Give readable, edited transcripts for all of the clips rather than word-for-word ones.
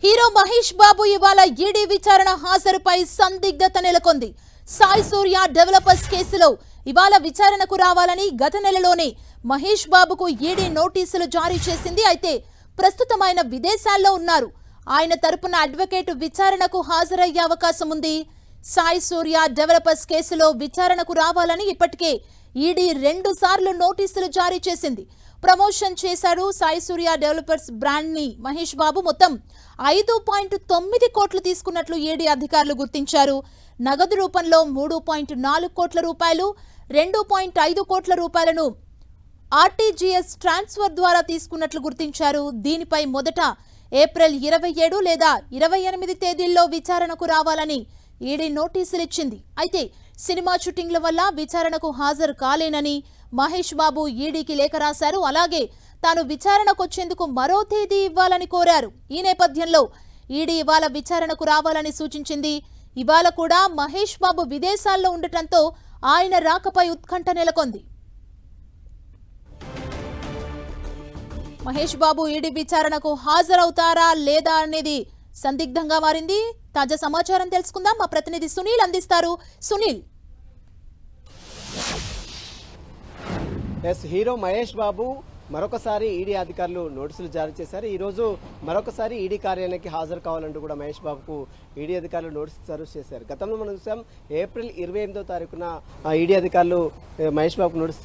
Hero Mahesh Babu ఇవాళ ED విచారణ హాజరుపై సందిగ్ధత నెలకొంది. సాయి సూర్య డెవలపర్స్ కేసులో ఇవాళ విచారణకు రావాలని గత నెలలోనే మహేష్ బాబుకు ఈడీ నోటీసులు జారీ చేసింది. అయితే ప్రస్తుతం ఆయన విదేశాల్లో ఉన్నారు. ఆయన తరపున అడ్వకేట్ విచారణకు హాజరయ్యే అవకాశం ఉంది. సాయి సూర్య డెవలపర్స్ కేసులో విచారణకు రావాలని ఇప్పటికే ఈడీ 2 సార్లు నోటీసులు జారీ చేసింది. ప్రమోషన్ చేశాడు సాయి సూర్య డెవలపర్స్ బ్రాండ్ ని మహేష్ బాబు. మొత్తం 5.9 కోట్లు తీసుకున్నట్లు ఈడీ అధికారులు గుర్తించారు. నగదు రూపంలో 3.4 కోట్ల రూపాయలు, 2.5 కోట్ల రూపాయలను ఆర్టీజీఎస్ ట్రాన్స్ఫర్ ద్వారా తీసుకున్నట్లు గుర్తించారు. దీనిపై మొదట ఏప్రిల్ 27 లేదా 28 తేదీల్లో విచారణకు రావాలని ఈడీ నోటీసులు ఇచ్చింది. అయితే సినిమా షూటింగ్ల వల్ల విచారణకు హాజరు కాలేనని మహేష్ బాబు ఈడీకి లేఖ రాశారు. అలాగే తాను విచారణకు వచ్చేందుకు మరో తేదీ ఇవ్వాలని కోరారు. ఈ నేపథ్యంలో ఈడీ ఇవాళ విచారణకు రావాలని సూచించింది. ఇవాళ కూడా మహేష్ బాబు విదేశాల్లో ఉండటంతో ఆయన రాకపై ఉత్కంఠ నెలకొంది. మహేష్ బాబు ఈడీ విచారణకు హాజరవుతారా లేదా అనేది సందిగ్ధంగా మారింది. తాజా సమాచారం తెలుసుకుందాం. మా ప్రతినిధి సునీల్ అందిస్తారు. సునీల్, హీరో మహేష్ బాబు మరొకసారి ఈడీ అధికారులు నోటీసులు జారీ చేశారు. ఈ రోజు మరొకసారి ఈడీ కార్యాలయానికి హాజరు కావాలంటూ కూడా మహేష్ బాబుకు ఈడీ అధికారులు నోటీసులు సర్వ్ చేశారు. గతంలో మనం చూసాం ఏప్రిల్ 28వ తారీఖున ఈడీ అధికారులు మహేష్ బాబుకు నోటీస్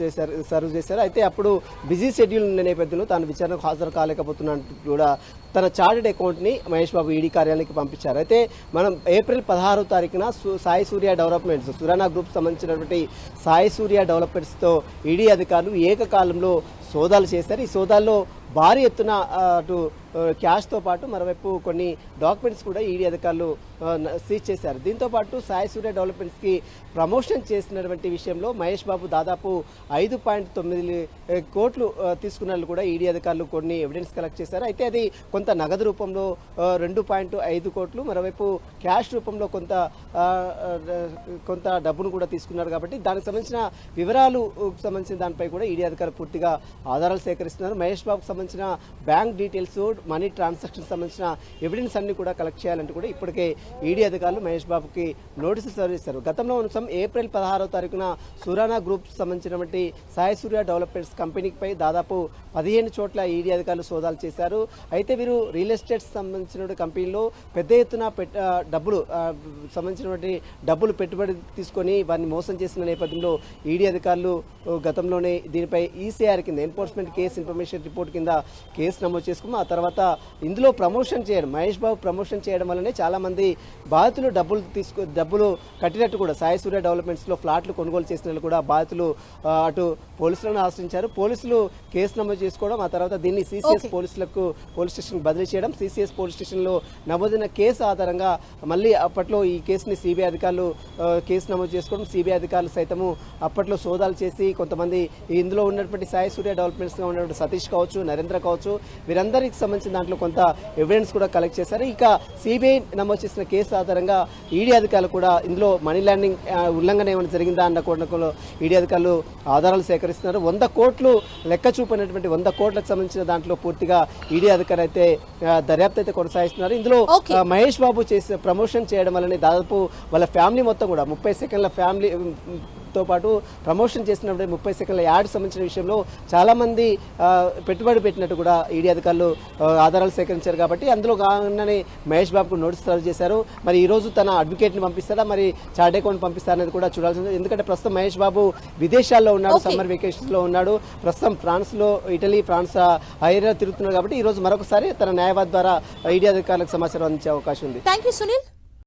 సర్వ్ చేశారు. అయితే అప్పుడు బిజీ షెడ్యూల్ ఉన్న నేపథ్యంలో తాను విచారణకు హాజరు కాలేకపోతున్నట్టు కూడా తన చార్టెడ్ అకౌంట్ ని మహేష్ బాబు ఈడీ కార్యాలయానికి పంపించారు. అయితే మనం ఏప్రిల్ 16వ తారీఖున సాయి సూర్య డెవలప్మెంట్స్ సురానా గ్రూప్ సంబంధించినటువంటి సాయి సూర్య డెవలప్మెంట్స్ తో ఈడీ అధికారులు ఏకకాలంలో సోదాలు చేశారు. ఈ సోదాల్లో భారీ ఎత్తున అటు క్యాష్తో పాటు మరోవైపు కొన్ని డాక్యుమెంట్స్ కూడా ఈడీ అధికారులు సీజ్ చేశారు. దీంతో పాటు సాయి సూర్య డెవలప్మెంట్స్కి ప్రమోషన్ చేసినటువంటి విషయంలో మహేష్ బాబు దాదాపు 5.9 కోట్లు తీసుకున్నట్లు కూడా ఈడీ అధికారులు కొన్ని ఎవిడెన్స్ కలెక్ట్ చేశారు. అయితే అది కొంత నగదు రూపంలో 2.5 కోట్లు, మరోవైపు క్యాష్ రూపంలో కొంత డబ్బును కూడా తీసుకున్నారు. కాబట్టి దానికి సంబంధించిన వివరాలు సంబంధించిన దానిపై కూడా ఈడీ అధికారులు పూర్తిగా ఆధారాలు సేకరిస్తున్నారు. మహేష్ బాబుకు సంబంధించిన బ్యాంక్ డీటెయిల్స్, మనీ ట్రాన్సాక్షన్ సంబంధించిన ఎవిడెన్స్ అన్ని కూడా కలెక్ట్ చేయాలంటూ కూడా ఇప్పటికే ఈడీ అధికారులు మహేష్ బాబుకి నోటీసులు సర్వ్ చేశారు. గతంలో మనం ఏప్రిల్ 16వ తారీఖున సురానా గ్రూప్ సంబంధించినటువంటి సాయి సూర్య డెవలప్మెంట్స్ కంపెనీపై దాదాపు 15 చోట్ల ఈడీ అధికారులు సోదాలు చేశారు. అయితే వీరు రియల్ ఎస్టేట్ సంబంధించిన కంపెనీలో పెద్ద ఎత్తున డబ్బులు సంబంధించినటువంటి డబ్బులు పెట్టుబడి తీసుకొని వారిని మోసం చేసిన నేపథ్యంలో ఈడీ అధికారులు గతంలోనే దీనిపై ఈసీఆర్ కింద ఎన్ఫోర్స్మెంట్ కేసు ఇన్ఫర్మేషన్ రిపోర్ట్ కింద కేసు నమోదు చేసుకున్నాం. ఆ తర్వాత ఇందులో ప్రమోషన్ చేయడం, మహేష్ బాబు ప్రమోషన్ చేయడం వల్లనే చాలా మంది బాధితులు డబ్బులు కట్టినట్టు కూడా సాయి సూర్య డెవలప్మెంట్స్ లో ఫ్లాట్లు కొనుగోలు చేసినట్లు కూడా బాధితులు అటు పోలీసులను ఆశ్రయించారు. పోలీసులు కేసు నమోదు చేసుకోవడం, ఆ తర్వాత దీన్ని సిసిఎస్ పోలీస్ స్టేషన్ బదిలీ చేయడం. సిసిఎస్ పోలీస్ స్టేషన్ లో నమోదైన కేసు ఆధారంగా మళ్ళీ అప్పట్లో ఈ కేసుని సిబిఐ అధికారులు కేసు నమోదు చేసుకోవడం. సిబిఐ అధికారులు సైతము అప్పట్లో సోదాలు చేసి కొంతమంది ఇందులో ఉన్నటువంటి సాయి సూర్య డెవలప్మెంట్స్ లో ఉన్నటువంటి సతీష్ కావచ్చు, నరేంద్ర కావచ్చు, వీరందరికి సంబంధించిన దాంట్లో కొంత ఎవిడెన్స్ కూడా కలెక్ట్ చేశారు. ఇక సిబిఐ నమోదు చేసిన కేసు ఆధారంగా ఈడీ అధికారులు కూడా ఇందులో మనీ లాండరింగ్ ఉల్లంఘన ఏమైనా జరిగిందా అన్న కోణంలో ఈడీ అధికారులు ఆధారాలు సేకరిస్తున్నారు. 100 కోట్లు లెక్క చూపినటువంటి 100 కోట్లకు సంబంధించిన దాంట్లో పూర్తిగా ఈడీ అధికారులు అయితే దర్యాప్తు అయితే కొనసాగిస్తున్నారు. ఇందులో మహేష్ బాబు చేసే ప్రమోషన్ చేయడం వల్లనే దాదాపు వాళ్ళ ఫ్యామిలీ మొత్తం కూడా 30 సెకండ్ల ఫ్యామిలీ తో పాటు ప్రమోషన్ చేసినప్పుడు 30 సెకండ్ల యాడ్ సంబంధించిన విషయంలో చాలా మంది పెట్టుబడి పెట్టినట్టు కూడా ఈడీ అధికారులు ఆధారాలు సేకరించారు. కాబట్టి అందులో కాగానే మహేష్ బాబుకు నోటీస్ సర్వ్ చేశారు. మరి ఈ రోజు తన అడ్వకేట్ ని పంపిస్తారా, మరి చార్ట్ అకౌంట్ పంపిస్తారా అనేది కూడా చూడాల్సింది. ఎందుకంటే ప్రస్తుతం మహేష్ బాబు విదేశాల్లో ఉన్నాడు, సమ్మర్ వెకేషన్స్ లో ఉన్నాడు. ప్రస్తుతం ఫ్రాన్స్ లో, ఇటలీ, ఫ్రాన్స్ హైదరాబాద్ తిరుగుతున్నాడు. కాబట్టి ఈ రోజు మరొకసారి తన న్యాయవాది ద్వారా ఈడీ అధికారులకు సమాచారం అందించే అవకాశం ఉంది. థాంక్యూ సునీల్.